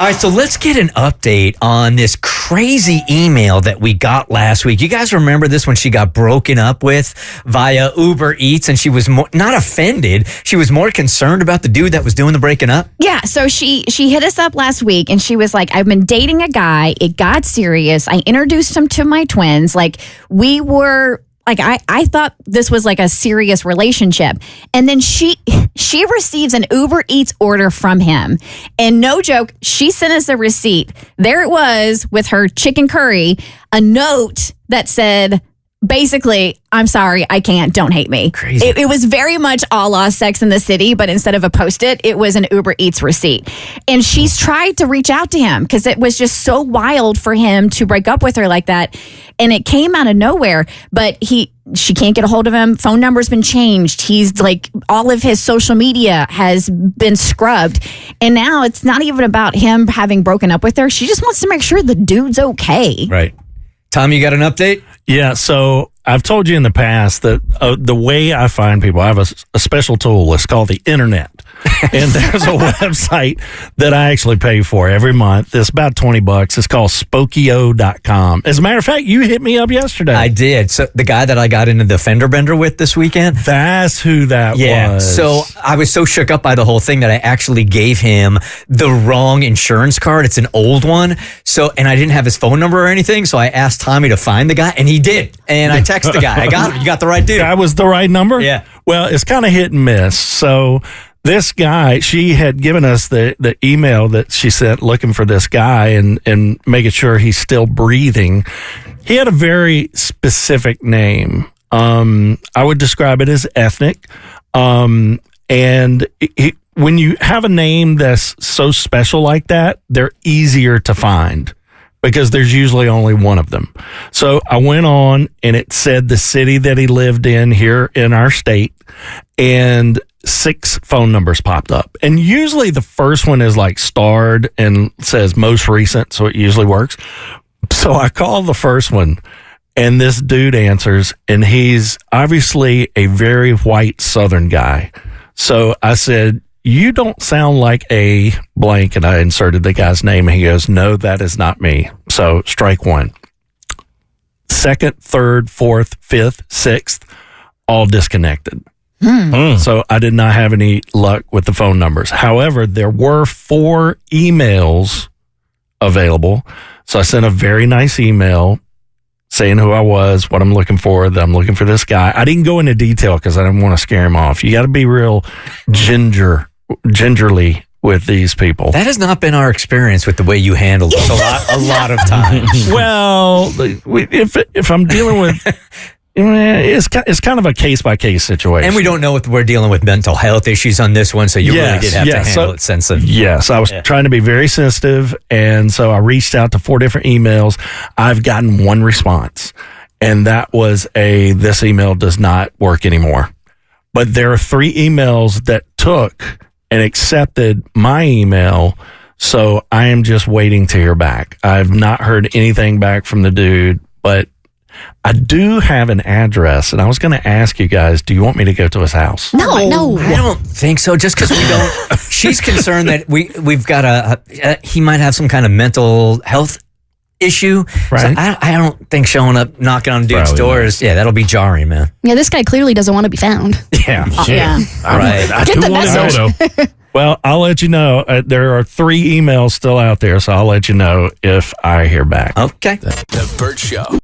All right, so let's get an update on this crazy email that we got last week. You guys remember this when she got broken up with via Uber Eats, and she was not offended. She was more concerned about the dude that was doing the breaking up? Yeah, so she hit us up last week, and she was like, I've been dating a guy. It got serious. I introduced him to my twins. Like, we were... Like, I thought this was like a serious relationship. And then she receives an Uber Eats order from him. And no joke, she sent us a receipt. There it was with her chicken curry, a note that said, basically, I'm sorry, I can't, don't hate me. Crazy. It was very much a la Sex in the City, but instead of a Post-it, it was an Uber Eats receipt. And she's tried to reach out to him because it was just so wild for him to break up with her like that. And it came out of nowhere, but she can't get a hold of him. Phone number's been changed. He's like, all of his social media has been scrubbed. And now it's not even about him having broken up with her. She just wants to make sure the dude's okay. Right. Tom, you got an update? Yeah, so I've told you in the past that the way I find people, I have a special tool. It's called the internet. And there's a website that I actually pay for every month. It's about $20. It's called Spokio.com. As a matter of fact, you hit me up yesterday. I did. So the guy that I got into the fender bender with this weekend. That's who that was. So I was so shook up by the whole thing that I actually gave him the wrong insurance card. It's an old one. And I didn't have his phone number or anything. So I asked Tommy to find the guy, and he did. And I texted the guy. I got him. You got the right dude. That was the right number? Yeah. Well, it's kind of hit and miss. So this guy, she had given us the email that she sent looking for this guy and making sure he's still breathing. He had a very specific name. I would describe it as ethnic. And when you have a name that's so special like that, they're easier to find because there's usually only one of them. So I went on and it said the city that he lived in here in our state, and 6 phone numbers popped up. And usually the first one is like starred and says most recent, so it usually works. So I called the first one, and this dude answers, and he's obviously a very white Southern guy. So I said, you don't sound like a blank, and I inserted the guy's name, and he goes, no, that is not me. So strike one. Second, third, fourth, fifth, sixth, all disconnected. So I did not have any luck with the phone numbers. However, there were 4 emails available. So I sent a very nice email saying who I was, what I'm looking for, that I'm looking for this guy. I didn't go into detail because I didn't want to scare him off. You got to be real gingerly with these people. That has not been our experience with the way you handled this a lot of times. Well, if I'm dealing with... It's kind of a case-by-case situation. And we don't know if we're dealing with mental health issues on this one, so you really did have to handle it sensitive. Yes, I was trying to be very sensitive, and so I reached out to 4 different emails. I've gotten one response, and that was this email does not work anymore. But there are 3 emails that took and accepted my email, so I am just waiting to hear back. I've not heard anything back from the dude, but I do have an address, and I was going to ask you guys, do you want me to go to his house? No. I don't think so, just because we don't. She's concerned that we've got he might have some kind of mental health issue. Right. So I don't think showing up, knocking on dudes' doors, that'll be jarring, man. Yeah, this guy clearly doesn't want to be found. Yeah. All right. I do want to know, though. Well, I'll let you know. There are 3 emails still out there, so I'll let you know if I hear back. Okay. The Bert Show.